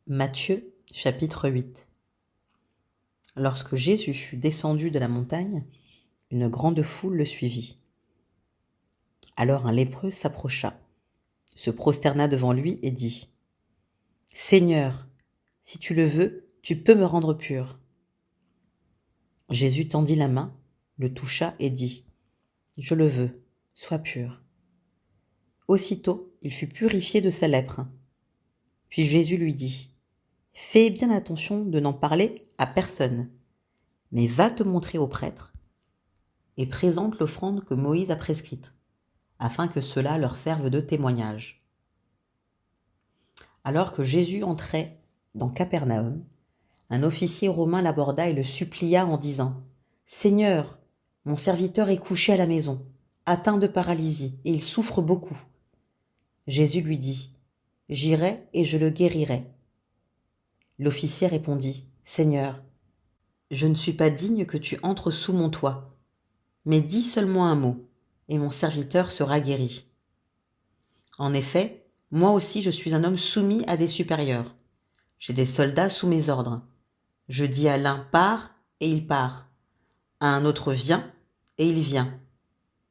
Matthieu, chapitre 8. Lorsque Jésus fut descendu de la montagne, une grande foule le suivit. Alors un lépreux s'approcha, se prosterna devant lui et dit : « Seigneur, si tu le veux, tu peux me rendre pur. » Jésus tendit la main, le toucha et dit : « Je le veux, sois pur. » Aussitôt, il fut purifié de sa lèpre. Puis Jésus lui dit : « Fais bien attention de n'en parler à personne, mais va te montrer au prêtre et présente l'offrande que Moïse a prescrite, afin que cela leur serve de témoignage. » Alors que Jésus entrait dans Capernaum, un officier romain l'aborda et le supplia en disant : « Seigneur, mon serviteur est couché à la maison, atteint de paralysie, et il souffre beaucoup. » Jésus lui dit : « J'irai et je le guérirai. » L'officier répondit : « Seigneur, je ne suis pas digne que tu entres sous mon toit, mais dis seulement un mot, et mon serviteur sera guéri. En effet, moi aussi je suis un homme soumis à des supérieurs. J'ai des soldats sous mes ordres. Je dis à l'un : pars, et il part. À un autre : viens, et il vient.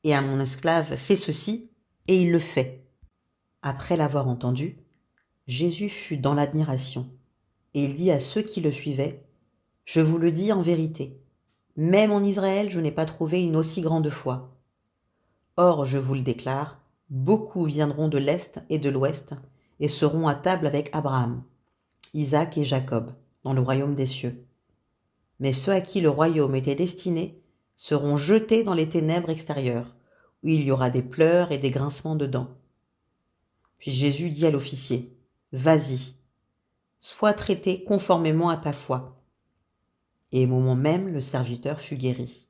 Et à mon esclave : fais ceci, et il le fait. » Après l'avoir entendu, Jésus fut dans l'admiration, et il dit à ceux qui le suivaient : « Je vous le dis en vérité, même en Israël je n'ai pas trouvé une aussi grande foi. Or, je vous le déclare, beaucoup viendront de l'Est et de l'Ouest, et seront à table avec Abraham, Isaac et Jacob, dans le royaume des cieux. Mais ceux à qui le royaume était destiné seront jetés dans les ténèbres extérieures, où il y aura des pleurs et des grincements de dents. » Puis Jésus dit à l'officier : « Vas-y, sois traité conformément à ta foi. » Et au moment même, le serviteur fut guéri.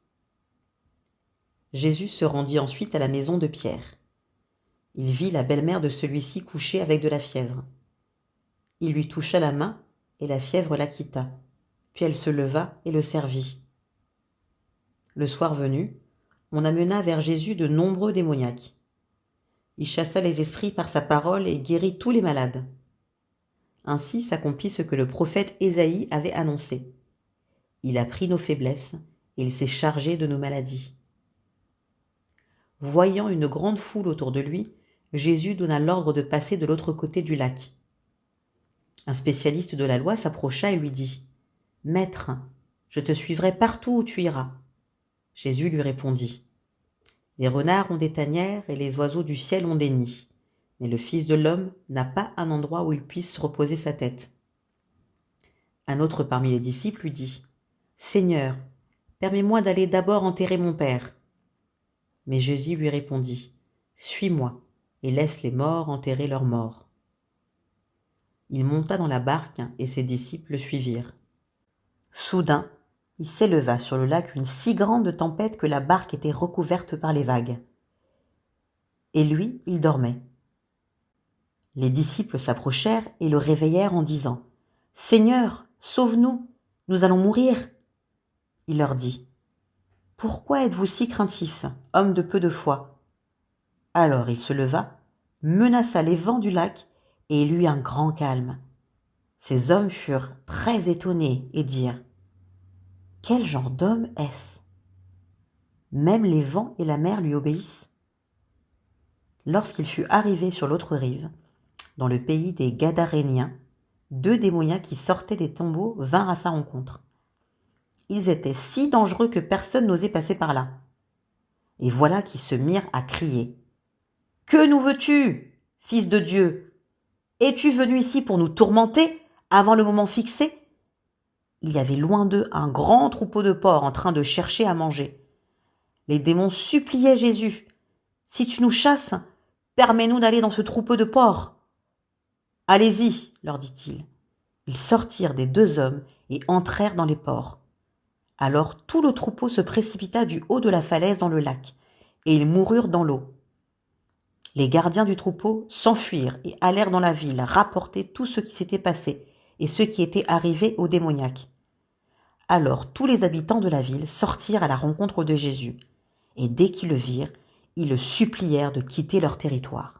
Jésus se rendit ensuite à la maison de Pierre. Il vit la belle-mère de celui-ci couchée avec de la fièvre. Il lui toucha la main, et la fièvre la quitta. Puis elle se leva et le servit. Le soir venu, on amena vers Jésus de nombreux démoniaques. Il chassa les esprits par sa parole et guérit tous les malades. Ainsi s'accomplit ce que le prophète Ésaïe avait annoncé. Il a pris nos faiblesses et il s'est chargé de nos maladies. Voyant une grande foule autour de lui, Jésus donna l'ordre de passer de l'autre côté du lac. Un spécialiste de la loi s'approcha et lui dit : « Maître, je te suivrai partout où tu iras. » Jésus lui répondit : « Les renards ont des tanières et les oiseaux du ciel ont des nids, mais le Fils de l'homme n'a pas un endroit où il puisse reposer sa tête. » Un autre parmi les disciples lui dit : « Seigneur, permets-moi d'aller d'abord enterrer mon père. » Mais Jésus lui répondit : « Suis-moi et laisse les morts enterrer leurs morts. » Il monta dans la barque et ses disciples le suivirent. Soudain, il s'éleva sur le lac une si grande tempête que la barque était recouverte par les vagues. Et lui, il dormait. Les disciples s'approchèrent et le réveillèrent en disant : « Seigneur, sauve-nous, nous allons mourir. » Il leur dit : « Pourquoi êtes-vous si craintifs, hommes de peu de foi ? » Alors il se leva, menaça les vents du lac, et il eut un grand calme. Ces hommes furent très étonnés et dirent : « Quel genre d'homme est-ce ? Même les vents et la mer lui obéissent. » Lorsqu'il fut arrivé sur l'autre rive, dans le pays des Gadaréniens, 2 démoniaques qui sortaient des tombeaux vinrent à sa rencontre. Ils étaient si dangereux que personne n'osait passer par là. Et voilà qu'ils se mirent à crier : « Que nous veux-tu, Fils de Dieu ? Es-tu venu ici pour nous tourmenter avant le moment fixé ? » Il y avait loin d'eux un grand troupeau de porcs en train de chercher à manger. Les démons suppliaient Jésus : « Si tu nous chasses, permets-nous d'aller dans ce troupeau de porcs. » « Allez-y, leur dit-il. » Ils sortirent des 2 hommes et entrèrent dans les porcs. Alors tout le troupeau se précipita du haut de la falaise dans le lac, et ils moururent dans l'eau. Les gardiens du troupeau s'enfuirent et allèrent dans la ville rapporter tout ce qui s'était passé et ce qui était arrivé aux démoniaques. Alors tous les habitants de la ville sortirent à la rencontre de Jésus, et dès qu'ils le virent, ils le supplièrent de quitter leur territoire.